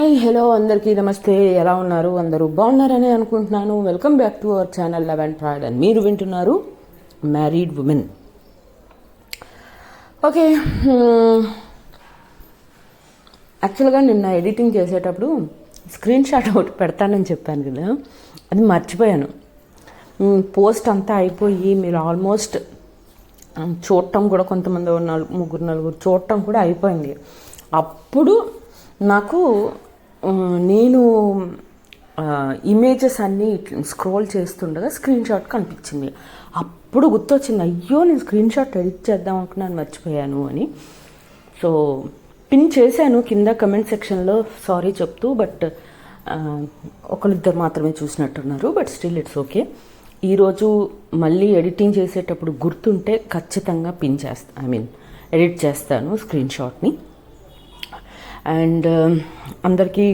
Hi hello అందరికీ నమస్తే. ఎలా ఉన్నారు? అందరూ బాగున్నారని అనుకుంటున్నాను. Welcome back to our channel love and pride and మీరు వింటున్నారు మ్యారీడ్ ఉమెన్. ఓకే, యాక్చువల్గా నిన్న ఎడిటింగ్ చేసేటప్పుడు స్క్రీన్ షాట్ ఒకటి పెడతానని చెప్పాను కదా, అది మర్చిపోయాను. పోస్ట్ అంతా అయిపోయి మీరు ఆల్మోస్ట్ చూడటం కూడా కొంతమంది ముగ్గురు నలుగురు చూడటం కూడా అయిపోయింది. అప్పుడు నాకు నేను ఇమేజెస్ అన్నీ స్క్రోల్ చేస్తుండగా స్క్రీన్ షాట్ కనిపించింది. అప్పుడు గుర్తొచ్చింది, అయ్యో నేను స్క్రీన్ షాట్ ఎడిట్ చేద్దాం అనుకున్నాను, మర్చిపోయాను అని. సో పిన్ చేశాను కింద కమెంట్ సెక్షన్లో, సారీ చెప్తూ. బట్ ఒకరిద్దరు మాత్రమే చూసినట్టున్నారు. But still it's okay. ఈరోజు మళ్ళీ ఎడిటింగ్ చేసేటప్పుడు గుర్తుంటే ఖచ్చితంగా పిన్ ఎడిట్ చేస్తాను స్క్రీన్ షాట్ని. అండ్ అందరికీ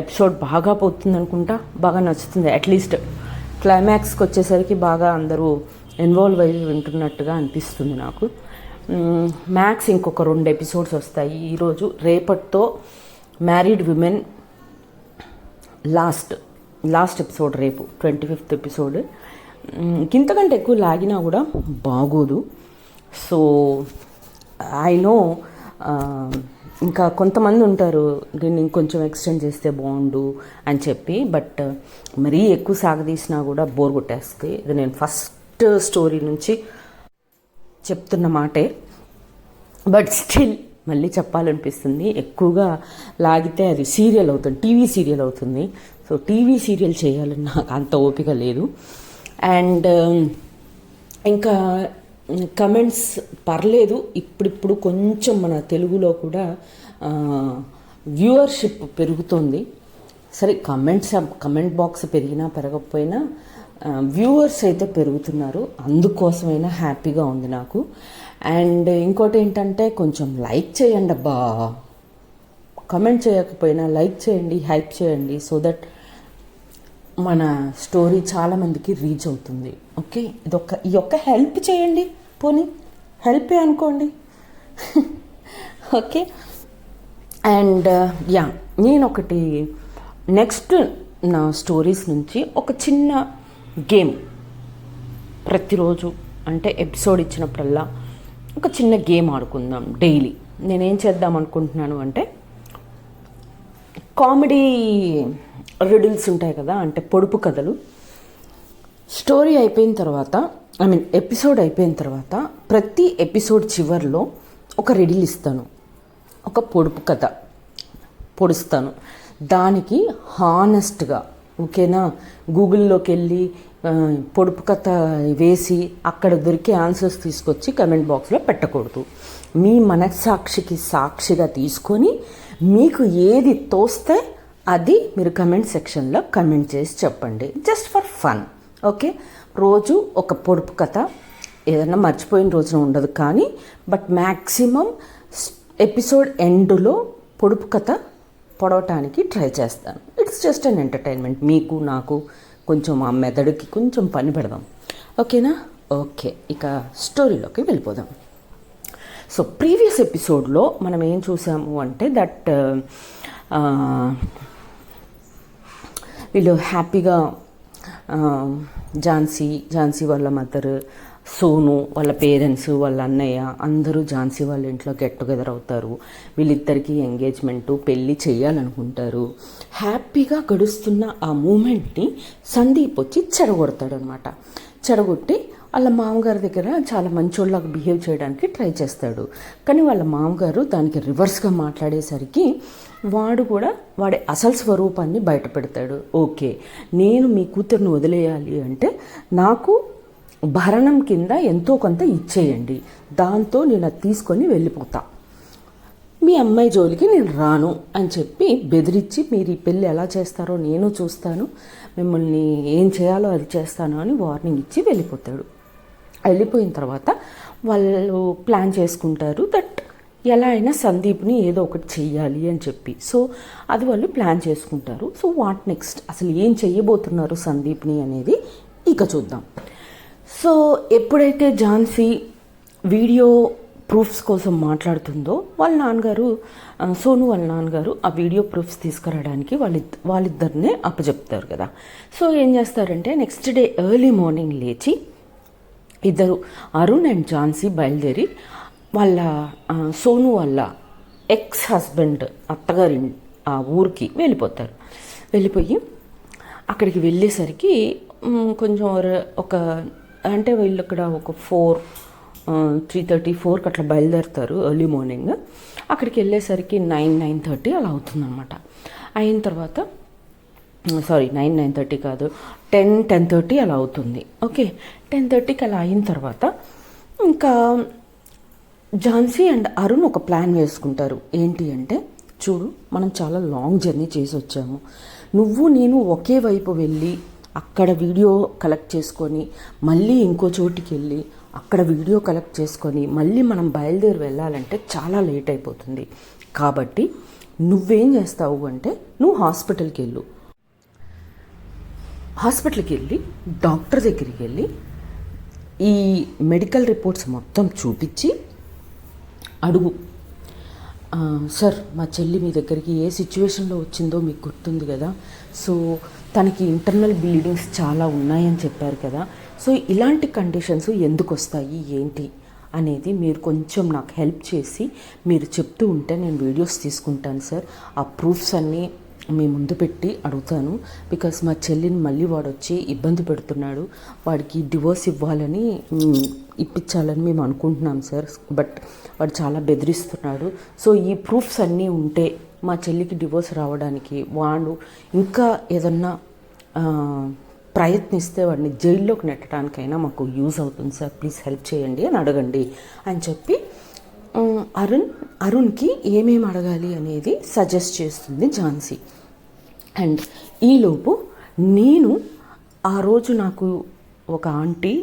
ఎపిసోడ్ బాగా పోతుంది అనుకుంటా, బాగా నచ్చుతుంది. అట్లీస్ట్ క్లైమాక్స్కి వచ్చేసరికి బాగా అందరూ ఇన్వాల్వ్ అయ్యి వింటున్నట్టుగా అనిపిస్తుంది నాకు. మ్యాక్స్ ఇంకొక 2 ఎపిసోడ్స్ వస్తాయి ఈరోజు. రేపటితో మ్యారీడ్ విమెన్ లాస్ట్ ఎపిసోడ్, రేపు 25th ఎపిసోడ్. ఇంతకంటే ఎక్కువ లాగినా కూడా బాగోదు. సో ఐ నో ఇంకా కొంతమంది ఉంటారు దీన్ని ఇంకొంచెం ఎక్స్టెండ్ చేస్తే బాగుండు అని చెప్పి. బట్ మరీ ఎక్కువ సాగదీసినా కూడా బోర్ కొట్టేస్తుంది. ఇది నేను ఫస్ట్ స్టోరీ నుంచి చెప్తున్న మాటే. బట్ స్టిల్ మళ్ళీ చెప్పాలనిపిస్తుంది. ఎక్కువగా లాగితే అది సీరియల్ అవుతుంది, టీవీ సీరియల్ అవుతుంది. సో టీవీ సీరియల్ చేయాలని నాకు అంత ఓపిక లేదు. అండ్ ఇంకా కమెంట్స్ పర్లేదు, ఇప్పుడిప్పుడు కొంచెం మన తెలుగులో కూడా వ్యూవర్షిప్ పెరుగుతుంది. సరే, కమెంట్ బాక్స్ పెరిగినా పెరగకపోయినా వ్యూవర్స్ అయితే పెరుగుతున్నారు. అందుకోసమైనా హ్యాపీగా ఉంది నాకు. అండ్ ఇంకోటి ఏంటంటే కొంచెం లైక్ చేయండి అబ్బా. కమెంట్ చేయకపోయినా లైక్ చేయండి, హైప్ చేయండి. సో దట్ మన స్టోరీ చాలామందికి రీచ్ అవుతుంది. ఓకే, ఈ ఒక్క హెల్ప్ చేయండి, పోనీ హెల్పే అనుకోండి. ఓకే. అండ్ నేను ఒకటి నెక్స్ట్ నా స్టోరీస్ నుంచి ఒక చిన్న గేమ్ ప్రతిరోజు, అంటే ఎపిసోడ్ ఇచ్చినప్పుడల్లా ఒక చిన్న గేమ్ ఆడుకుందాం డైలీ. నేనేం చేద్దాం అనుకుంటున్నాను అంటే, కామెడీ రిడిల్స్ ఉంటాయి కదా, అంటే పొడుపు కథలు. స్టోరీ అయిపోయిన తర్వాత, ఎపిసోడ్ అయిపోయిన తర్వాత ప్రతి ఎపిసోడ్ చివరిలో ఒక రిడిల్ ఇస్తాను, ఒక పొడుపు కథ పొడుస్తాను. దానికి హానెస్ట్గా, ఓకేనా, గూగుల్లోకి వెళ్ళి పొడుపు కథ వేసి అక్కడ దొరికే ఆన్సర్స్ తీసుకొచ్చి కమెంట్ బాక్స్లో పెట్టకూడదు. మీ మనస్సాక్షికి సాక్షిగా తీసుకొని మీకు ఏది తోస్తే అది మీరు కమెంట్ సెక్షన్లో కమెంట్ చేసి చెప్పండి, జస్ట్ ఫర్ ఫన్. ఓకే, రోజు ఒక పొడుపు కథ, ఏదన్నా మర్చిపోయిన రోజున ఉండదు కానీ, బట్ మ్యాక్సిమం ఎపిసోడ్ ఎండ్లో పొడుపు కథ పొడవటానికి ట్రై చేస్తాను. It's just an entertainment. మీకు నాకు కొంచెం ఆ మెదడుకి కొంచెం పని పెడదాం, ఓకేనా? ఓకే, ఇక స్టోరీలోకి వెళ్ళిపోదాం. సో ప్రీవియస్ ఎపిసోడ్లో మనం ఏం చూసాము అంటే దట్ వీళ్ళు హ్యాపీగా ఝాన్సీ వాళ్ళ మదర్, సోను వాళ్ళ పేరెంట్స్, వాళ్ళ అన్నయ్య అందరూ ఝాన్సీ వాళ్ళ ఇంట్లో గెట్ టుగెదర్ అవుతారు. వీళ్ళిద్దరికీ ఎంగేజ్మెంటు, పెళ్ళి చేయాలనుకుంటారు. హ్యాపీగా గడుస్తున్న ఆ మూమెంట్ని సందీప్ వచ్చి చెడగొడతాడు అనమాట. చెడగొట్టి వాళ్ళ మామగారి దగ్గర చాలా మంచోళ్ళగా బిహేవ్ చేయడానికి ట్రై చేస్తాడు. కానీ వాళ్ళ మామగారు దానికి రివర్స్గా మాట్లాడేసరికి వాడి అసలు స్వరూపాన్ని బయట పెడతాడు. ఓకే, నేను మీ కూతుర్ని వదిలేయాలి అంటే నాకు భరణం కింద ఎంతో కొంత ఇచ్చేయండి, దాంతో నేను అది తీసుకొని వెళ్ళిపోతా, మీ అమ్మాయి జోలికి నేను రాను అని చెప్పి బెదిరించి, మీరు ఈ పెళ్ళి ఎలా చేస్తారో నేను చూస్తాను, మిమ్మల్ని ఏం చేయాలో అది చేస్తాను అని వార్నింగ్ ఇచ్చి వెళ్ళిపోతాడు. వెళ్ళిపోయిన తర్వాత వాళ్ళు ప్లాన్ చేసుకుంటారు దట్ ఎలా అయినా సందీప్ని ఏదో ఒకటి చెయ్యాలి అని చెప్పి. సో అది వాళ్ళు ప్లాన్ చేసుకుంటారు. సో వాట్ నెక్స్ట్, అసలు ఏం చెయ్యబోతున్నారు సందీప్ని అనేది ఇక చూద్దాం. సో ఎప్పుడైతే ఝాన్సీ వీడియో ప్రూఫ్స్ కోసం మాట్లాడుతుందో వాళ్ళ నాన్నగారు సోను వాళ్ళ నాన్నగారు ఆ వీడియో ప్రూఫ్స్ తీసుకురావడానికి వాళ్ళిద్దరినే అప్పచెప్తారు కదా. సో ఏం చేస్తారంటే నెక్స్ట్ డే ఎర్లీ మార్నింగ్ లేచి ఇద్దరు అరుణ్ అండ్ ఝాన్సీ బయలుదేరి వాళ్ళ సోను వాళ్ళ ఎక్స్ హస్బెండ్ అత్తగారి ఆ ఊరికి వెళ్ళిపోతారు. వెళ్ళిపోయి అక్కడికి వెళ్ళేసరికి కొంచెం ఒక అంటే వీళ్ళు ఇక్కడ ఒక 3:30, 4కి అట్లా బయలుదేరుతారు ఎర్లీ మార్నింగ్. అక్కడికి వెళ్ళేసరికి 9:30 అలా అవుతుందన్నమాట. అయిన తర్వాత 9:30 కాదు, 10:30 అలా అవుతుంది. ఓకే, 10:30కి అలా అయిన తర్వాత ఇంకా ఝాన్సీ అండ్ అరుణ్ ఒక ప్లాన్ వేసుకుంటారు. ఏంటి అంటే, చూడు మనం చాలా లాంగ్ జర్నీ చేసి వచ్చాము, నువ్వు నేను ఒకే వైపు వెళ్ళి అక్కడ వీడియో కలెక్ట్ చేసుకొని మళ్ళీ ఇంకో చోటికి వెళ్ళి అక్కడ వీడియో కలెక్ట్ చేసుకొని మళ్ళీ మనం బయలుదేరి వెళ్ళాలంటే చాలా లేట్ అయిపోతుంది. కాబట్టి నువ్వేం చేస్తావు అంటే, నువ్వు హాస్పిటల్కి వెళ్ళి డాక్టర్ దగ్గరికి వెళ్ళి ఈ మెడికల్ రిపోర్ట్స్ మొత్తం చూపించి అడుగు, సార్ మా చెల్లి మీ దగ్గరికి ఏ సిచ్యువేషన్లో వచ్చిందో మీకు గుర్తుంది కదా, సో తనకి ఇంటర్నల్ బ్లీడింగ్స్ చాలా ఉన్నాయని చెప్పారు కదా, సో ఇలాంటి కండిషన్స్ ఎందుకు వస్తాయి ఏంటి అనేది మీరు కొంచెం నాకు హెల్ప్ చేసి మీరు చెప్తూ ఉంటే నేను వీడియోస్ తీసుకుంటాను సార్, ఆ ప్రూఫ్స్ అన్నీ మీ ముందు పెట్టి అడుగుతాను. బికాస్ మా చెల్లిని మళ్ళీ వాడు వచ్చి ఇబ్బంది పెడుతున్నాడు, వాడికి డివోర్స్ ఇప్పించాలని మేము అనుకుంటున్నాం సార్, బట్ వాడు చాలా బెదిరిస్తున్నాడు. సో ఈ ప్రూఫ్స్ అన్నీ ఉంటే మా చెల్లికి డివోర్స్ రావడానికి వాడు ఇంకా ఏదన్నా ప్రయత్నిస్తే వాడిని జైల్లోకి నెట్టడానికైనా మాకు యూజ్ అవుతుంది సార్, ప్లీజ్ హెల్ప్ చేయండి అని అడగండి అని చెప్పి అరుణ్కి ఏమేమి అడగాలి అనేది సజెస్ట్ చేస్తుంది ఝాన్సీ. అండ్ ఈలోపు నేను ఆ రోజు నాకు ఒక ఆంటీ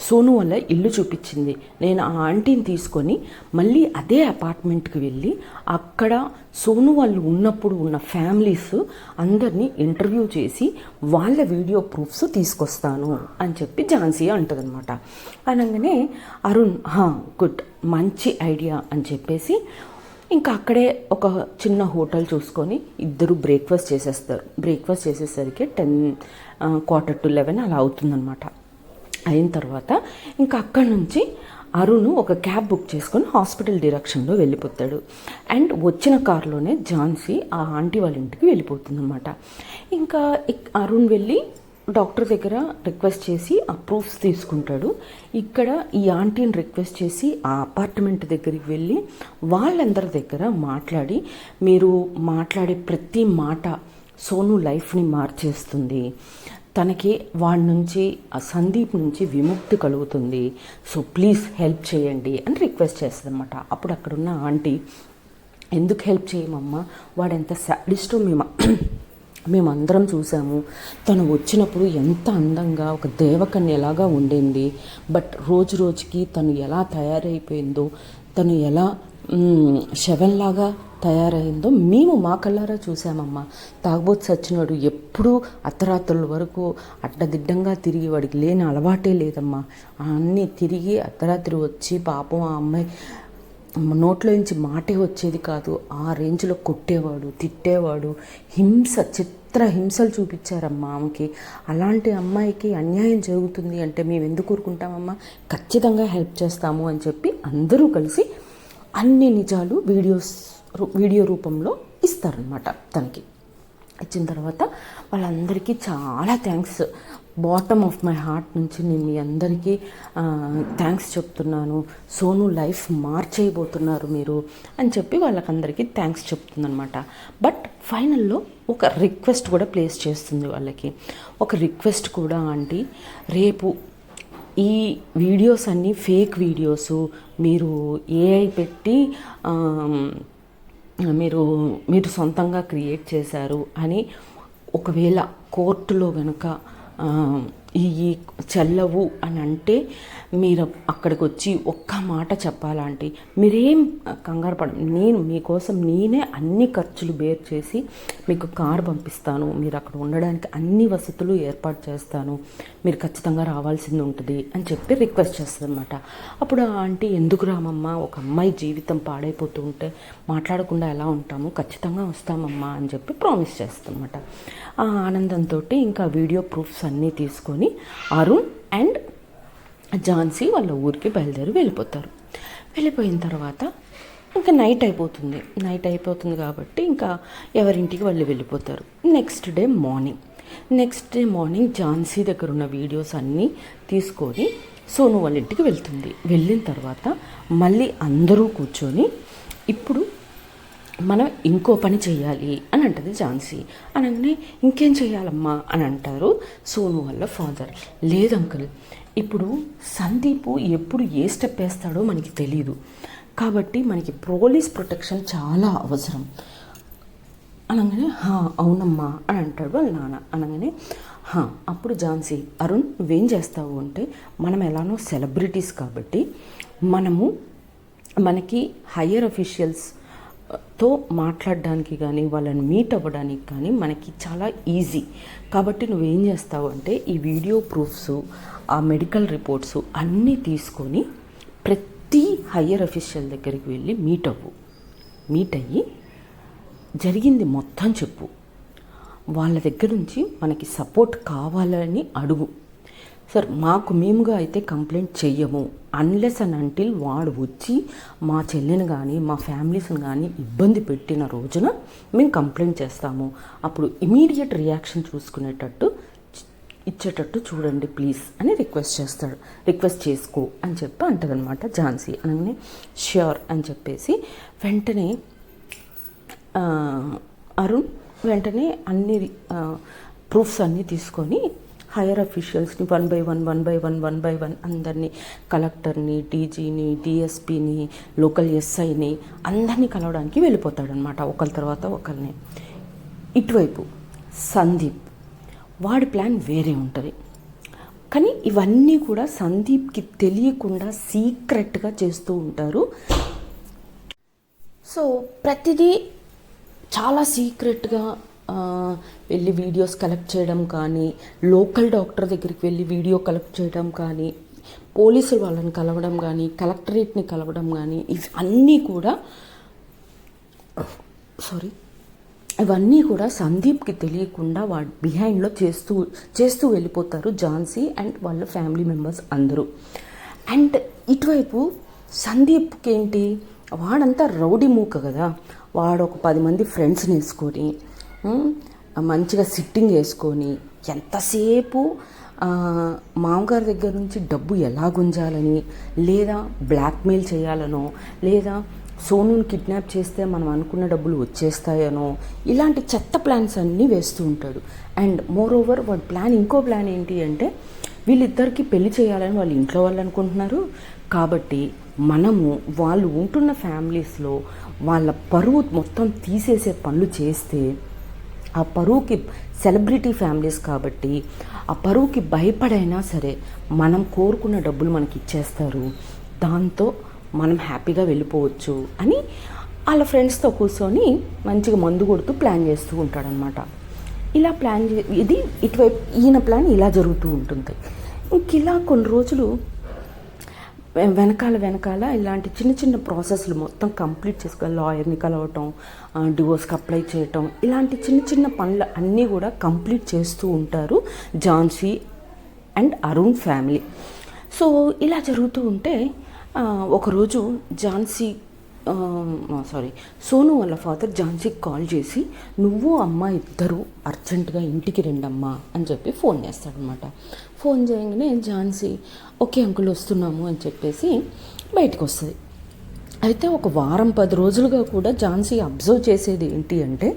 సోను వల్ల ఇల్లు చూపించింది. నేను ఆ ఆంటీని తీసుకొని మళ్ళీ అదే అపార్ట్మెంట్కి వెళ్ళి అక్కడ సోను వాళ్ళు ఉన్నప్పుడు ఉన్న ఫ్యామిలీస్ అందరినీ ఇంటర్వ్యూ చేసి వాళ్ళ వీడియో ప్రూఫ్స్ తీసుకొస్తాను అని చెప్పి ఝాన్సీ అంటదనమాట. అనగానే అరుణ్ గుడ్, మంచి ఐడియా అని చెప్పేసి ఇంకా అక్కడే ఒక చిన్న హోటల్ చూసుకొని ఇద్దరు బ్రేక్ఫాస్ట్ చేసేస్తారు. బ్రేక్ఫాస్ట్ చేసేసరికి 10:15 అలా అవుతుందన్నమాట. అయిన తర్వాత ఇంకా అక్కడి నుంచి అరుణ్ ఒక క్యాబ్ బుక్ చేసుకొని హాస్పిటల్ డైరెక్షన్లో వెళ్ళిపోతాడు. అండ్ వచ్చిన కారులోనే ఝాన్సీ ఆ ఆంటీ వాళ్ళ ఇంటికి వెళ్ళిపోతుందన్నమాట. ఇంకా అరుణ్ వెళ్ళి డాక్టర్ దగ్గర రిక్వెస్ట్ చేసి ఆ ప్రూఫ్స్ తీసుకుంటాడు. ఇక్కడ ఈ ఆంటీని రిక్వెస్ట్ చేసి ఆ అపార్ట్మెంట్ దగ్గరికి వెళ్ళి వాళ్ళందరి దగ్గర మాట్లాడి, మీరు మాట్లాడే ప్రతి మాట సోను లైఫ్ని మార్చేస్తుంది, తనకి వాడి నుంచి ఆ సందీప్ నుంచి విముక్తి కలుగుతుంది, సో ప్లీజ్ హెల్ప్ చేయండి అని రిక్వెస్ట్ చేస్తుందన్నమాట. అప్పుడు అక్కడున్న ఆంటీ, ఎందుకు హెల్ప్ చేయమమ్మా, వాడెంత సాడిస్టో మేమందరం చూసాము, తను వచ్చినప్పుడు ఎంత అందంగా ఒక దేవకన్యలాగా ఉండింది, బట్ రోజు రోజుకి తను ఎలా తయారైపోయిందో, తను ఎలా శవంలాగా తయారైందో మేము మా కళ్ళారా చూసామమ్మా. తాగుబోతు సచ్చినాడు, ఎప్పుడూ అర్ధరాత్రుల వరకు అడ్డదిడ్డంగా తిరిగి, వాడికి లేని అలవాటే లేదమ్మా, అన్నీ తిరిగి అర్ధరాత్రి వచ్చి పాపం ఆ అమ్మాయి నోట్లోంచి మాటే వచ్చేది కాదు, ఆ రేంజ్లో కొట్టేవాడు, తిట్టేవాడు, చిత్ర హింసలు చూపించారమ్మా ఆమెకి. అలాంటి అమ్మాయికి అన్యాయం జరుగుతుంది అంటే మేము ఎందుకు ఊరుకుంటామమ్మా, ఖచ్చితంగా హెల్ప్ చేస్తాము అని చెప్పి అందరూ కలిసి అన్ని నిజాలు వీడియో రూపంలో ఇస్తారనమాట తనకి. ఇచ్చిన తర్వాత వాళ్ళందరికీ చాలా thanks, bottom of my heart నుంచి నేను మీ అందరికీ థ్యాంక్స్ చెప్తున్నాను, సోను లైఫ్ మార్చేయబోతున్నారు మీరు అని చెప్పి వాళ్ళకందరికీ థ్యాంక్స్ చెప్తుందనమాట. బట్ ఫైనల్లో ఒక రిక్వెస్ట్ కూడా ప్లేస్ చేస్తుంది వాళ్ళకి. ఒక రిక్వెస్ట్ కూడా, ఆంటీ రేపు ఈ వీడియోస్ అన్నీ ఫేక్ వీడియోస్, మీరు ఏఐ పెట్టి మీరు సొంతంగా క్రియేట్ చేశారు అని ఒకవేళ కోర్టులో కనుక ఈ చెల్లవు అని అంటే మీరు అక్కడికి వచ్చి ఒక్క మాట చెప్పాలంటే మీరేం కంగారు పడ, నేను మీకోసం నేనే అన్ని ఖర్చులు బేర్ చేసి మీకు కారు పంపిస్తాను, మీరు అక్కడ ఉండడానికి అన్ని వసతులు ఏర్పాటు చేస్తాను, మీరు ఖచ్చితంగా రావాల్సింది ఉంటుంది అని చెప్పి రిక్వెస్ట్ చేస్తుంది అనమాట. అప్పుడు ఆ ఆంటీ ఎందుకు రామమ్మా, ఒక అమ్మాయి జీవితం పాడైపోతూ ఉంటే మాట్లాడకుండా ఎలా ఉంటాము, ఖచ్చితంగా వస్తామమ్మా అని చెప్పి ప్రామిస్ చేస్తుందన్నమాట. ఆ ఆనందంతో ఇంకా వీడియో ప్రూఫ్స్ అన్నీ తీసుకొని అరుణ్ అండ్ ఝాన్సీ వాళ్ళ ఊరికి బయలుదేరి వెళ్ళిపోతారు. వెళ్ళిపోయిన తర్వాత ఇంకా నైట్ అయిపోతుంది కాబట్టి ఇంకా ఎవరింటికి వాళ్ళు వెళ్ళిపోతారు. నెక్స్ట్ డే మార్నింగ్ ఝాన్సీ దగ్గర ఉన్న వీడియోస్ అన్నీ తీసుకొని సోను వాళ్ళ ఇంటికి వెళ్తుంది. వెళ్ళిన తర్వాత మళ్ళీ అందరూ కూర్చొని ఇప్పుడు మనం ఇంకో పని చేయాలి అని అంటది ఝాన్సీ. అనగానే ఇంకేం చేయాలమ్మా అని అంటారు సోను వాళ్ళ ఫాదర్. లేదు అంకుల్, ఇప్పుడు సందీప్ ఎప్పుడు ఏ స్టెప్ వేస్తాడో మనకి తెలీదు, కాబట్టి మనకి పోలీస్ ప్రొటెక్షన్ చాలా అవసరం అనగానే అవునమ్మా అని అంటాడు వాళ్ళ నాన్న. అనగానే అప్పుడు ఝాన్సీ, అరుణ్ నువ్వేం చేస్తావు అంటే, మనం ఎలానో సెలబ్రిటీస్ కాబట్టి మనకి హయ్యర్ అఫీషియల్స్తో మాట్లాడడానికి కానీ వాళ్ళని మీట్ అవ్వడానికి కానీ మనకి చాలా ఈజీ. కాబట్టి నువ్వేం చేస్తావు అంటే ఈ వీడియో ప్రూఫ్స్, ఆ మెడికల్ రిపోర్ట్స్ అన్నీ తీసుకొని ప్రతి హయ్యర్ అఫీషియల్ దగ్గరికి వెళ్ళి మీట్ అయ్యి జరిగింది మొత్తం చెప్పు, వాళ్ళ దగ్గర నుంచి మనకి సపోర్ట్ కావాలని అడుగు. సార్ మేముగా అయితే కంప్లైంట్ చెయ్యము, అన్లెస్ అండ్ అంటిల్ వాడు వచ్చి మా చెల్లిని కానీ మా ఫ్యామిలీస్ని కానీ ఇబ్బంది పెట్టిన రోజున మేము కంప్లైంట్ చేస్తాము, అప్పుడు ఇమీడియట్ రియాక్షన్ ఇచ్చేటట్టు చూడండి ప్లీజ్ అని రిక్వెస్ట్ చేసుకో అని చెప్పి అంటదనమాట ఝాన్సీ. అనగానే ష్యూర్ అని చెప్పేసి వెంటనే అరుణ్ అన్ని ప్రూఫ్స్ అన్నీ తీసుకొని హైయర్ అఫీషియల్స్ని వన్ బై వన్ అందరినీ, కలెక్టర్ని, డీజీని, డిఎస్పీని, లోకల్ ఎస్ఐని అందరినీ కలవడానికి వెళ్ళిపోతాడనమాట ఒకరి తర్వాత ఒకరిని. ఇటువైపు సందీప్ వాడి ప్లాన్ వేరే ఉంటుంది, కానీ ఇవన్నీ కూడా సందీప్కి తెలియకుండా సీక్రెట్గా చేస్తూ ఉంటారు. సో ప్రతిదీ చాలా సీక్రెట్గా వెళ్ళి వీడియోస్ కలెక్ట్ చేయడం కానీ, లోకల్ డాక్టర్ దగ్గరికి వెళ్ళి వీడియో కలెక్ట్ చేయడం కానీ, పోలీసులు వాళ్ళని కలవడం కానీ, కలెక్టరేట్ని కలవడం కానీ, ఇవన్నీ కూడా సందీప్కి తెలియకుండా వాడు బిహైండ్లో చేస్తూ వెళ్ళిపోతారు ఝాన్సీ అండ్ వాళ్ళ ఫ్యామిలీ మెంబర్స్ అందరూ. అండ్ ఇటువైపు సందీప్కి ఏంటి, వాడంతా రౌడీ మూక కదా, వాడు ఒక 10 మంది ఫ్రెండ్స్ని వేసుకొని మంచిగా సిట్టింగ్ వేసుకొని ఎంతసేపు మామగారి దగ్గర నుంచి డబ్బు ఎలా గుంజాలని, లేదా బ్లాక్మెయిల్ చేయాలనో, లేదా సోనుని కిడ్నాప్ చేస్తే మనం అనుకున్న డబ్బులు వచ్చేస్తాయనో, ఇలాంటి చెత్త ప్లాన్స్ అన్నీ వేస్తూ ఉంటాడు. అండ్ మోర్ ఓవర్ ఇంకో ప్లాన్ ఏంటి అంటే, వీళ్ళిద్దరికీ పెళ్లి చేయాలని వాళ్ళ ఇంట్లో వాళ్ళు అనుకుంటున్నారు కాబట్టి వాళ్ళు ఉంటున్న ఫ్యామిలీస్లో వాళ్ళ పరువు మొత్తం తీసేసే పనులు చేస్తే, ఆ పరువుకి సెలబ్రిటీ ఫ్యామిలీస్ కాబట్టి ఆ పరువుకి భయపడైనా సరే మనం కోరుకున్న డబ్బులు మనకి ఇచ్చేస్తారు, దాంతో మనం హ్యాపీగా వెళ్ళిపోవచ్చు అని వాళ్ళ ఫ్రెండ్స్తో కూర్చొని మంచిగా మందు కొడుతూ ప్లాన్ చేస్తూ ఉంటాడనమాట. ఇలా ఇది ఇటువైపు ఈయన ప్లాన్ ఇలా జరుగుతూ ఉంటుంది. ఇలా కొన్ని రోజులు వెనకాల ఇలాంటి చిన్న ప్రాసెస్లు మొత్తం కంప్లీట్ చేసుకోవాలి. లాయర్ని కలవటం, డివోర్స్కి అప్లై చేయటం, ఇలాంటి చిన్న పనులు అన్నీ కూడా కంప్లీట్ చేస్తూ ఉంటారు Jhansi and Arun family. So ఇలా జరుగుతూ ఉంటే ఒకరోజు సోను వాళ్ళ ఫాదర్ ఝాన్సీకి కాల్ చేసి, నువ్వు అమ్మ ఇద్దరు అర్జెంటుగా ఇంటికి రండమ్మా అని చెప్పి ఫోన్ చేస్తాడనమాట. ఫోన్ చేయగానే ఝాన్సీ ఓకే అంకుల్ వస్తున్నాము అని చెప్పేసి బయటకు వస్తుంది. అయితే ఒక వారం 10 రోజులుగా కూడా ఝాన్సీ అబ్జర్వ్ చేసేది ఏంటి అంటే,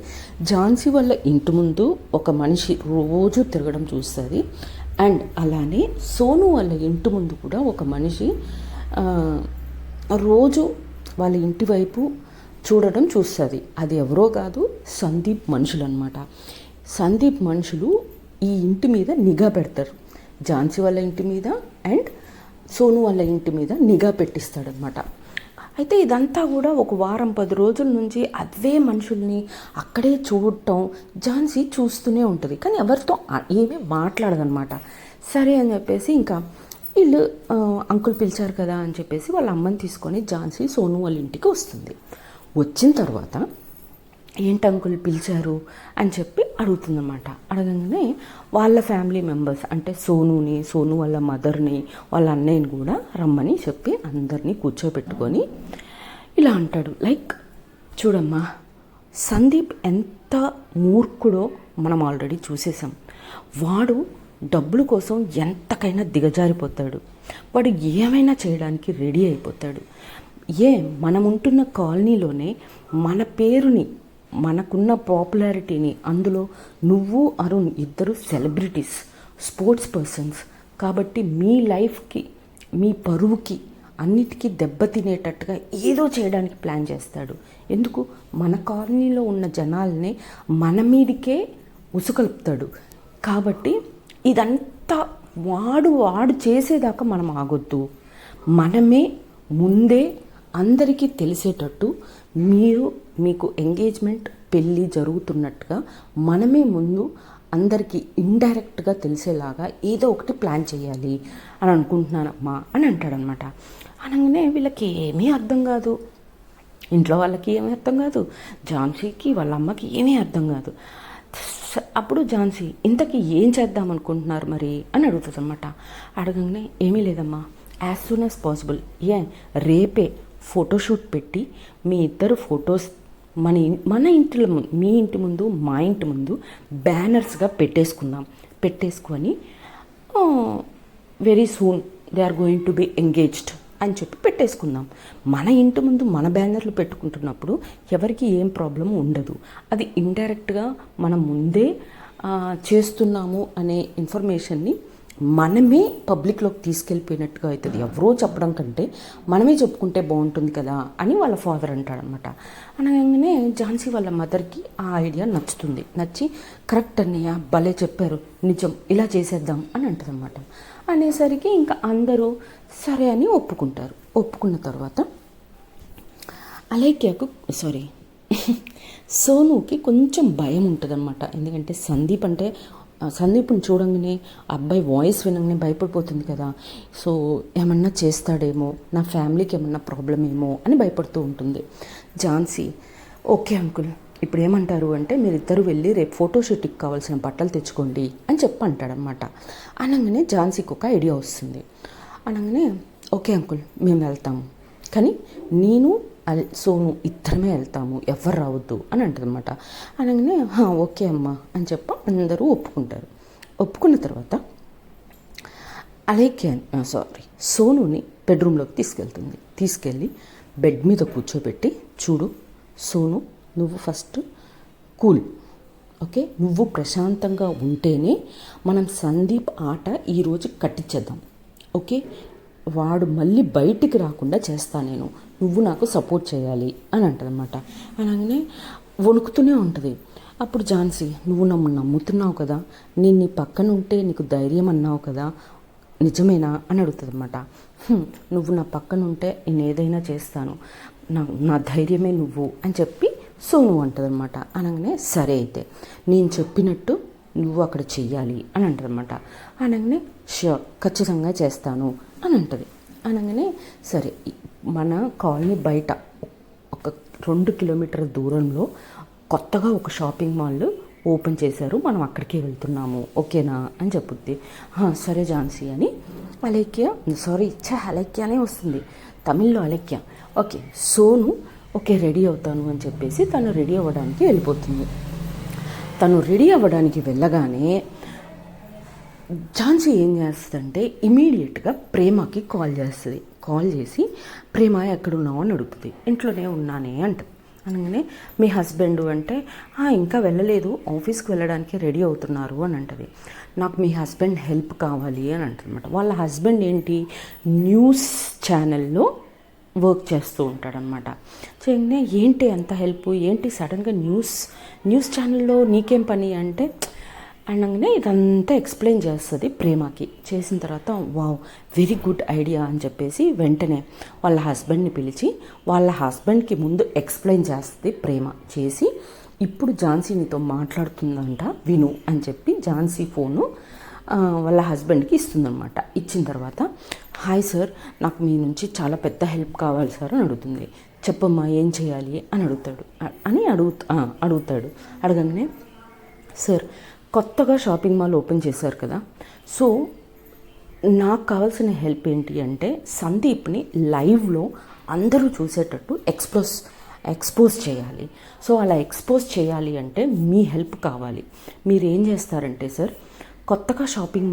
ఝాన్సీ వాళ్ళ ఇంటి ముందు ఒక మనిషి రోజు తిరగడం చూస్తుంది. అండ్ అలానే సోను వాళ్ళ ఇంటి ముందు కూడా ఒక మనిషి రోజు వాళ్ళ ఇంటి వైపు చూడడం చూస్తుంది. అది ఎవరో కాదు, సందీప్ మనుషులు అనమాట. సందీప్ మనుషులు ఈ ఇంటి మీద నిఘా పెడతారు. ఝాన్సీ వాళ్ళ ఇంటి మీద అండ్ సోను వాళ్ళ ఇంటి మీద నిఘా పెట్టిస్తాడనమాట. అయితే ఇదంతా కూడా ఒక వారం 10 రోజుల నుంచి అదే మనుషుల్ని అక్కడే చూడటం ఝాన్సీ చూస్తూనే ఉంటుంది, కానీ ఎవరితో ఏమీ మాట్లాడదనమాట. సరే అని చెప్పేసి ఇంకా వీళ్ళు అంకుల్ పిలిచారు కదా అని చెప్పేసి వాళ్ళ అమ్మని తీసుకొని ఝాన్సీ సోను వాళ్ళ ఇంటికి వస్తుంది. వచ్చిన తర్వాత ఏంటి అంకుల్ పిలిచారు అని చెప్పి అడుగుతుందన్నమాట. అడగగానే వాళ్ళ ఫ్యామిలీ మెంబర్స్ అంటే సోను వాళ్ళ మదర్ని, వాళ్ళ అన్నయ్యని కూడా రమ్మని చెప్పి అందరినీ కూర్చోబెట్టుకొని ఇలా అంటాడు, లైక్ చూడమ్మా, సందీప్ ఎంత మూర్ఖుడో మనం ఆల్రెడీ చూసేసాం. వాడు డబ్బుల కోసం ఎంతకైనా దిగజారిపోతాడు. వాడు ఏమైనా చేయడానికి రెడీ అయిపోతాడు. మనం ఉంటున్న కాలనీలోనే మన పేరుని, మనకున్న పాపులారిటీని, అందులో నువ్వు అరుణ్ ఇద్దరు సెలబ్రిటీస్, స్పోర్ట్స్ పర్సన్స్ కాబట్టి మీ లైఫ్కి, మీ పరువుకి అన్నిటికీ దెబ్బతినేటట్టుగా ఏదో చేయడానికి ప్లాన్ చేస్తాడు. ఎందుకు? మన కాలనీలో ఉన్న జనాల్ని మన మీదికే ఉసుకలుపుతాడు. కాబట్టి ఇదంతా వాడు చేసేదాకా మనం ఆగొద్దు. మనమే ముందే అందరికీ తెలిసేటట్టు మీకు ఎంగేజ్మెంట్ పెళ్ళి జరుగుతున్నట్టుగా మనమే ముందు అందరికీ ఇండైరెక్ట్గా తెలిసేలాగా ఏదో ఒకటి ప్లాన్ చేయాలి అని అనుకుంటున్నానమ్మా అని అంటాడనమాట. అనగానే వీళ్ళకి ఏమీ అర్థం కాదు, ఇంట్లో వాళ్ళకి ఏమీ అర్థం కాదు, ఝాన్సీకి వాళ్ళ అమ్మకి ఏమీ అర్థం కాదు. అప్పుడు ఝాన్సీ ఇంతకీ ఏం చేద్దాం అనుకుంటున్నారు మరి అని అడుగుతుంది అనమాట. అడగగానే ఏమీ లేదమ్మా, యాజ్ సూన్ యాజ్ పాసిబుల్ రేపే ఫోటోషూట్ పెట్టి మీ ఇద్దరు ఫొటోస్ మన ఇంట్లో, మీ ఇంటి ముందు మా ఇంటి ముందు బ్యానర్స్గా పెట్టేసుకొని very soon they are going to be engaged అని చెప్పి పెట్టేసుకుందాం. మన ఇంటి ముందు మన బ్యానర్లు పెట్టుకుంటున్నప్పుడు ఎవరికి ఏం ప్రాబ్లం ఉండదు. అది ఇండైరెక్ట్గా మనం ముందే చేస్తున్నాము అనే ఇన్ఫర్మేషన్ని మనమే పబ్లిక్లోకి తీసుకెళ్ళిపోయినట్టుగా అవుతుంది. ఎవరో చెప్పడం కంటే మనమే చెప్పుకుంటే బాగుంటుంది కదా అని వాళ్ళ ఫాదర్ అంటాడనమాట. అనగానే ఝాన్సీ వాళ్ళ మదర్కి ఆ ఐడియా నచ్చి కరెక్ట్ అన్నయ్య, భలే చెప్పారు, నిజం, ఇలా చేసేద్దాం అని అంటదన్నమాట. అనేసరికి ఇంకా అందరూ సరే అని ఒప్పుకుంటారు. ఒప్పుకున్న తర్వాత సోనుకి కొంచెం భయం ఉంటుంది అనమాట. ఎందుకంటే సందీప్ని చూడంగానే అబ్బాయి వాయిస్ వినగానే భయపడిపోతుంది కదా. సో ఏమన్నా చేస్తాడేమో, నా ఫ్యామిలీకి ఏమన్నా ప్రాబ్లం ఏమో అని భయపడుతూ ఉంటుంది. ఝాన్సీ ఓకే అంకుల్, ఇప్పుడు ఏమంటారు అంటే మీరిద్దరూ వెళ్ళి రేపు ఫోటోషూట్కి కావాల్సిన బట్టలు తెచ్చుకోండి అని చెప్పి అంటాడనమాట. అనగానే ఝాన్సీకి ఒక ఐడియా వస్తుంది. అనగానే ఓకే అంకుల్, మేము వెళ్తాము, కానీ నేను సోను ఇద్దరమే వెళ్తాము, ఎవ్వరు రావద్దు అని అంటదన్నమాట. అనగానే ఓకే అమ్మా అని చెప్పి అందరూ ఒప్పుకుంటారు. ఒప్పుకున్న తర్వాత సోనుని బెడ్రూమ్లోకి తీసుకెళ్ళి బెడ్ మీద కూర్చోబెట్టి, చూడు సోను, నువ్వు ఫస్ట్ కూల్, ఓకే, నువ్వు ప్రశాంతంగా ఉంటేనే మనం సందీప్ ఆట ఈరోజు కట్టించేద్దాం, ఓకే, వాడు మళ్ళీ బయటికి రాకుండా చేస్తా నేను, నువ్వు నాకు సపోర్ట్ చేయాలి అని అంటదన్నమాట. అనగానే వణుకుతూనే ఉంటుంది. అప్పుడు ఝాన్సీ, నువ్వు నమ్ముతున్నావు కదా, నేను నీ పక్కన ఉంటే నీకు ధైర్యం అన్నావు కదా, నిజమేనా అని అడుగుతుందన్నమాట. నువ్వు నా పక్కన ఉంటే నేను ఏదైనా చేస్తాను, నా ధైర్యమే నువ్వు అని చెప్పి సోను అంటదన్నమాట. అనగానే సరే అయితే నేను చెప్పినట్టు నువ్వు అక్కడ చెయ్యాలి అని అంటదన్నమాట. అనగానే ష్యూర్, ఖచ్చితంగా చేస్తాను అని అంటది. అనగానే సరే, మన కాలనీ బయట ఒక 2 కిలోమీటర్ల దూరంలో కొత్తగా ఒక షాపింగ్ మాల్ ఓపెన్ చేశారు, మనం అక్కడికే వెళ్తున్నాము, ఓకేనా అని చెప్పుద్ది. సరే ఝాన్సీ అని అలెక్యానే వస్తుంది, తమిళ్లో Alekhya. Okay, Sonu okay ready అవుతాను అని చెప్పేసి తను రెడీ అవ్వడానికి వెళ్ళిపోతుంది. తను రెడీ అవ్వడానికి వెళ్ళగానే ఝాన్సీ ఏం చేస్తుందంటే ఇమీడియట్గా ప్రేమకి కాల్ చేసి ప్రేమ ఎక్కడున్నావు అని అడుగుతుంది. ఇంట్లోనే ఉన్నానే అంటది. అనగానే మీ హస్బెండ్ అంటే ఇంకా వెళ్ళలేదు, ఆఫీస్కి వెళ్ళడానికి రెడీ అవుతున్నారు అని అంటది. నాకు మీ హస్బెండ్ హెల్ప్ కావాలి అని అంటదన్నమాట. వాళ్ళ హస్బెండ్ ఏంటి, న్యూస్ ఛానల్లో వర్క్ చేస్తూ ఉంటాడనమాట. చేయగానే ఏంటి అంత హెల్ప్, ఏంటి సడన్గా న్యూస్ ఛానల్లో నీకేం పని అంటే, అనగానే ఇదంతా ఎక్స్ప్లెయిన్ చేస్తుంది ప్రేమకి. చేసిన తర్వాత వావ్ వెరీ గుడ్ ఐడియా అని చెప్పేసి వెంటనే వాళ్ళ హస్బెండ్ని పిలిచి వాళ్ళ హస్బెండ్కి ముందు ఎక్స్ప్లెయిన్ చేస్తుంది ప్రేమ. చేసి ఇప్పుడు ఝాన్సీ నీతో మాట్లాడుతుందంట విను అని చెప్పి ఝాన్సీ ఫోను వాళ్ళ హస్బెండ్కి ఇస్తుందన్నమాట. ఇచ్చిన తర్వాత హాయ్ సార్, నాకు మీ నుంచి చాలా పెద్ద హెల్ప్ కావాలి సార్ అని అడుగుతుంది. చెప్పమ్మా ఏం చేయాలి అని అడుగుతాడు. అడగగానే సార్ కొత్తగా షాపింగ్ మాల్ ఓపెన్ చేశారు కదా, సో నాకు కావాల్సిన హెల్ప్ ఏంటి అంటే సందీప్ని లైవ్లో అందరూ చూసేటట్టు ఎక్స్పోజ్ చేయాలి. సో అలా ఎక్స్పోజ్ చేయాలి అంటే మీ హెల్ప్ కావాలి. మీరు ఏం చేస్తారంటే సార్, కొత్తగా షాపింగ్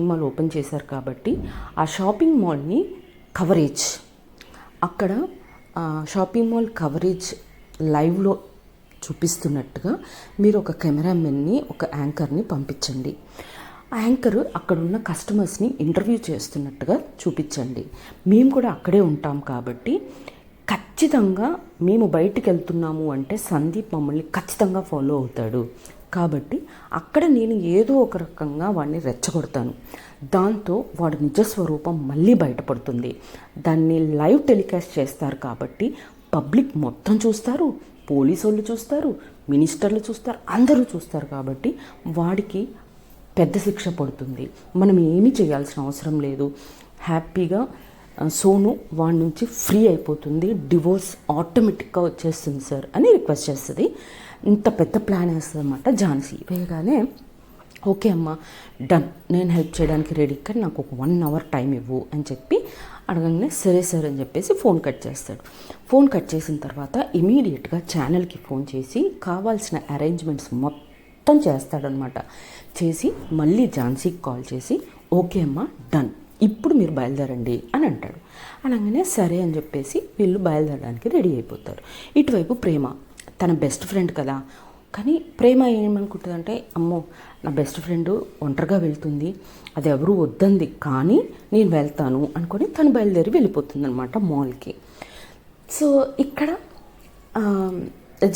మాల్ ఓపెన్ చేశారు కాబట్టి ఆ షాపింగ్ మాల్ని కవరేజ్, అక్కడ షాపింగ్ మాల్ కవరేజ్ లైవ్లో చూపిస్తున్నట్టుగా మీరు ఒక కెమెరామెన్ని, ఒక యాంకర్ని పంపించండి. ఆ యాంకర్ అక్కడున్న కస్టమర్స్ని ఇంటర్వ్యూ చేస్తున్నట్టుగా చూపించండి. మేము కూడా అక్కడే ఉంటాం కాబట్టి ఖచ్చితంగా మేము బయటికి వెళ్తున్నాము అంటే సందీప్ మమ్మల్ని ఖచ్చితంగా ఫాలో అవుతాడు. కాబట్టి అక్కడ నేను ఏదో ఒక రకంగా వాడిని రెచ్చగొడతాను. దాంతో వాడి నిజస్వరూపం మళ్ళీ బయటపడుతుంది. దాన్ని లైవ్ టెలికాస్ట్ చేస్తారు కాబట్టి పబ్లిక్ మొత్తం చూస్తారు, పోలీసు వాళ్ళు చూస్తారు, మినిస్టర్లు చూస్తారు, అందరూ చూస్తారు. కాబట్టి వాడికి పెద్ద శిక్ష పడుతుంది. మనం ఏమీ చేయాల్సిన అవసరం లేదు. హ్యాపీగా సోను వాడి నుంచి ఫ్రీ అయిపోతుంది. డివోర్స్ ఆటోమేటిక్గా వచ్చేస్తుంది సార్ అని రిక్వెస్ట్ చేస్తుంది. ఇంత పెద్ద ప్లాన్ వేస్తుంది అన్నమాట ఝాన్సీ. వేయగానే ఓకే అమ్మ డన్, నేను హెల్ప్ చేయడానికి రెడీ, కానీ నాకు ఒక 1 hour టైం ఇవ్వు అని చెప్పి అడగగానే సరే సార్ అని చెప్పేసి ఫోన్ కట్ చేస్తాడు. ఫోన్ కట్ చేసిన తర్వాత ఇమీడియట్గా ఛానల్కి ఫోన్ చేసి కావాల్సిన అరేంజ్మెంట్స్ మొత్తం చేస్తాడనమాట. చేసి మళ్ళీ ఝాన్సీకి కాల్ చేసి ఓకే అమ్మ డన్, ఇప్పుడు మీరు బయలుదేరండి అని అంటాడు. అనగానే సరే అని చెప్పేసి వీళ్ళు బయలుదేరడానికి రెడీ అయిపోతారు. ఇటువైపు ప్రేమ తన బెస్ట్ ఫ్రెండ్ కదా, కానీ ప్రేమ ఏమనుకుంటుందంటే అమ్మో నా బెస్ట్ ఫ్రెండ్ ఒంటరిగా వెళ్తుంది, అది ఎవరు వద్దంది కానీ నేను వెళ్తాను అనుకొని తను బయలుదేరి వెళ్ళిపోతుంది అనమాట మాల్కి. సో ఇక్కడ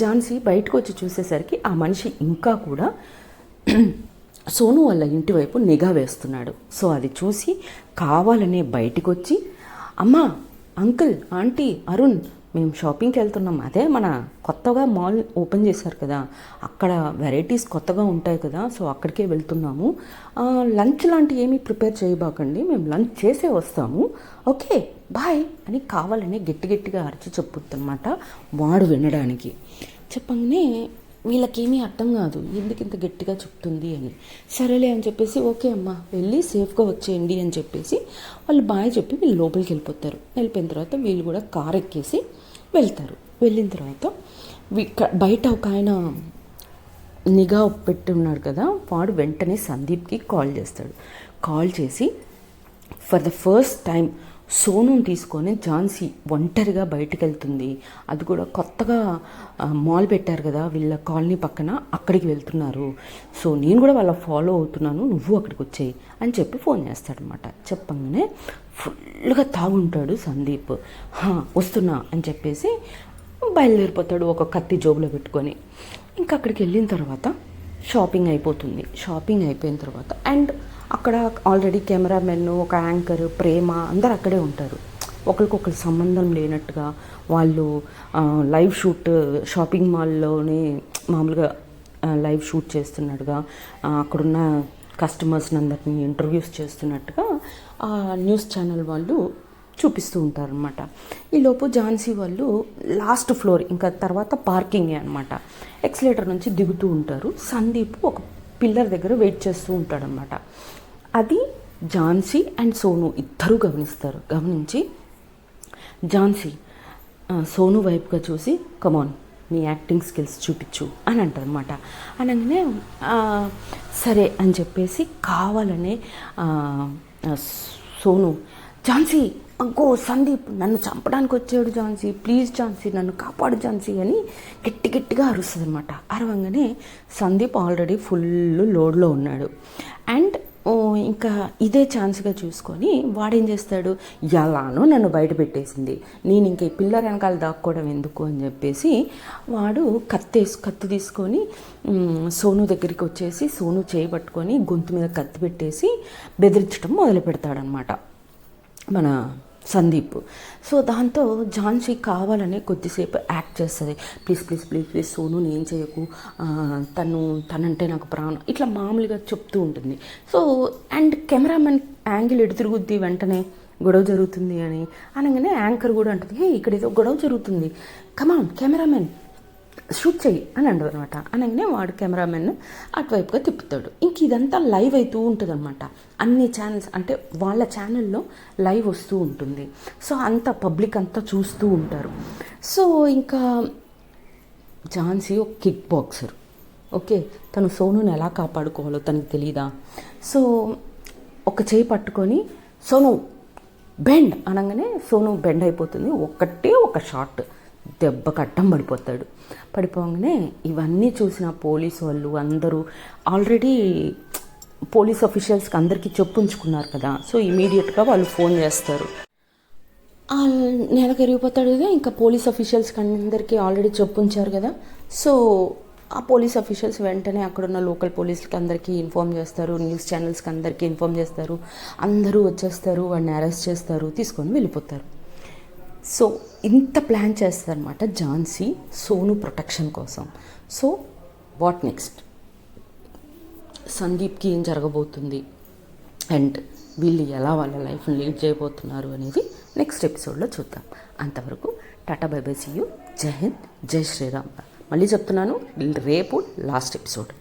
ఝాన్సీ బయటకు వచ్చి చూసేసరికి ఆ మనిషి ఇంకా కూడా సోను వాళ్ళ ఇంటి వైపు నిఘా వేస్తున్నాడు. సో అది చూసి కావాలనే బయటికి వచ్చి అమ్మా, అంకుల్, ఆంటీ, అరుణ్, మేము షాపింగ్కి వెళ్తున్నాం, అదే మన కొత్తగా మాల్ ఓపెన్ చేశారు కదా, అక్కడ వెరైటీస్ కొత్తగా ఉంటాయి కదా, సో అక్కడికే వెళ్తున్నాము. లంచ్ లాంటివి ఏమీ ప్రిపేర్ చేయబాకండి, మేము లంచ్ చేసే వస్తాము, ఓకే బాయ్ అని కావాలని గట్టిగా అరిచి చెప్పుద్దనమాట వాడు వినడానికి. చెప్పగానే వీళ్ళకేమీ అర్థం కాదు, ఎందుకు ఇంత గట్టిగా చెప్తుంది అని. సరేలే అని చెప్పేసి ఓకే అమ్మ వెళ్ళి సేఫ్గా వచ్చేయండి అని చెప్పేసి వాళ్ళు బాయ్ చెప్పి వీళ్ళు లోపలికి వెళ్ళిపోతారు. వెళ్ళిపోయిన తర్వాత వీళ్ళు కూడా కార్ ఎక్కేసి వెళ్తారు. వెళ్ళిన తర్వాత బయట ఒక ఆయన నిఘా పెట్టి ఉన్నాడు కదా, వాడు వెంటనే సందీప్కి కాల్ చేస్తాడు. కాల్ చేసి ఫర్ ద ఫస్ట్ టైం సోనుని తీసుకొని ఝాన్సీ ఒంటరిగా బయటికి వెళ్తుంది, అది కూడా కొత్తగా మాల్ పెట్టారు కదా వీళ్ళ కాలనీ పక్కన, అక్కడికి వెళ్తున్నారు, సో నేను కూడా వాళ్ళ ఫాలో అవుతున్నాను, నువ్వు అక్కడికి వచ్చేయి అని చెప్పి ఫోన్ చేస్తాడనమాట. చెప్పగానే ఫుల్గా తాగుంటాడు సందీప్. వస్తున్నా అని చెప్పేసి బయలుదేరిపోతాడు ఒక కత్తి జోబులో పెట్టుకొని. ఇంకా అక్కడికి వెళ్ళిన తర్వాత షాపింగ్ అయిపోతుంది. షాపింగ్ అయిపోయిన తర్వాత అండ్ అక్కడ ఆల్రెడీ కెమెరామెన్, ఒక యాంకర్, ప్రేమ అందరు అక్కడే ఉంటారు. ఒకరికొకరు సంబంధం లేనట్టుగా వాళ్ళు లైవ్ షూట్ షాపింగ్ మాల్లోనే మామూలుగా లైవ్ షూట్ చేస్తున్నట్టుగా అక్కడున్న కస్టమర్స్ని అందరినీ ఇంటర్వ్యూస్ చేస్తున్నట్టుగా న్యూస్ ఛానల్ వాళ్ళు చూపిస్తూ ఉంటారనమాట. ఈలోపు ఝాన్సీ వాళ్ళు లాస్ట్ ఫ్లోర్, ఇంకా తర్వాత పార్కింగే అనమాట, ఎక్స్లేటర్ నుంచి దిగుతూ ఉంటారు. సందీప్ ఒక పిల్లర్ దగ్గర వెయిట్ చేస్తూ ఉంటాడనమాట. అది ఝాన్సీ అండ్ సోను ఇద్దరూ గమనిస్తారు. గమనించి ఝాన్సీ సోను వైపుగా చూసి కమాన్ నీ యాక్టింగ్ స్కిల్స్ చూపించు అని అంటారనమాట. అనగానే సరే అని చెప్పేసి కావాలనే సోను ఝాన్సీ అగ్గో సందీప్ నన్ను చంపడానికి వచ్చాడు ఝాన్సీ, ప్లీజ్ ఝాన్సీ నన్ను కాపాడు ఝాన్సీ అని గట్టిగా అరుస్తుంది అనమాట. అరవంగానే సందీప్ ఆల్రెడీ ఫుల్ లోడ్లో ఉన్నాడు. అండ్ ఓ ఇంకా ఇదే ఛాన్స్గా చూసుకొని వాడేం చేస్తాడు, ఎలానో నన్ను బయట పెట్టేసింది, నేను ఇంక ఈ పిల్లర్ వెనకాల దాక్కోవడం ఎందుకు అని చెప్పేసి వాడు కత్తి తీసుకొని సోను దగ్గరికి వచ్చేసి సోను చేయబట్టుకొని గొంతు మీద కత్తి పెట్టేసి బెదిరించడం మొదలు పెడతాడనమాట మన సందీప్. సో దాంతో ఝాన్సీ కావాలని కొద్దిసేపు యాక్ట్ చేస్తుంది, ప్లీజ్ సోను నేను చేయకు, తనంటే నాకు ప్రాణం, ఇట్లా మామూలుగా చెప్తూ ఉంటుంది. సో అండ్ కెమెరామెన్ యాంగిల్ ఎటు తిరుగుద్ది, వెంటనే గొడవ జరుగుతుంది అని అనగానే యాంకర్ కూడా అంటుంది, హే ఇక్కడ ఏదో గొడవ జరుగుతుంది, కమాన్ కెమెరామెన్ షూట్ చెయ్యి అని అంటారు అనమాట. అనగానే వాడు కెమెరామెన్ అటువైపుగా తిప్పుతాడు. ఇంక ఇదంతా లైవ్ అవుతూ ఉంటుంది అనమాట. అన్ని ఛానల్స్ అంటే వాళ్ళ ఛానల్లో లైవ్ వస్తూ ఉంటుంది. సో అంత పబ్లిక్ అంతా చూస్తూ ఉంటారు. సో ఇంకా ఝాన్సీ ఒక కిక్ బాక్సర్, ఓకే, తను సోనుని ఎలా కాపాడుకోవాలో తనకు తెలీదా. సో ఒక చేయి పట్టుకొని సోను బెండ్ అనగానే సోను బెండ్ అయిపోతుంది. ఒక షాట్ దెబ్బకు అడ్డం పడిపోగానే ఇవన్నీ చూసిన పోలీసు వాళ్ళు అందరూ ఆల్రెడీ పోలీస్ ఆఫీషియల్స్కి అందరికీ చెప్పుంచుకున్నారు కదా. సో ఇమీడియట్గా వాళ్ళు ఫోన్ చేస్తారు. నెల కరిగిపోతాడు కదా, ఇంకా పోలీస్ ఆఫీషియల్స్కి అందరికీ ఆల్రెడీ చెప్పుంచారు కదా. సో ఆ పోలీస్ ఆఫీషియల్స్ వెంటనే అక్కడున్న లోకల్ పోలీసులకి అందరికీ ఇన్ఫామ్ చేస్తారు, న్యూస్ ఛానల్స్కి అందరికీ ఇన్ఫామ్ చేస్తారు. అందరూ వచ్చేస్తారు, వాడిని అరెస్ట్ చేస్తారు, తీసుకొని వెళ్ళిపోతారు. సో ఇంత ప్లాన్ చేస్తారనమాట ఝాన్సీ సోను ప్రొటెక్షన్ కోసం. సో వాట్ నెక్స్ట్, సందీప్కి ఏం జరగబోతుంది అండ్ వీళ్ళు ఎలా వాళ్ళ లైఫ్ని లీడ్ చేయబోతున్నారు అనేది నెక్స్ట్ ఎపిసోడ్లో చూద్దాం. అంతవరకు tata bye bye, see you, Jai Hind, జై శ్రీరామ్. మళ్ళీ చెప్తున్నాను, రేపు లాస్ట్ ఎపిసోడ్.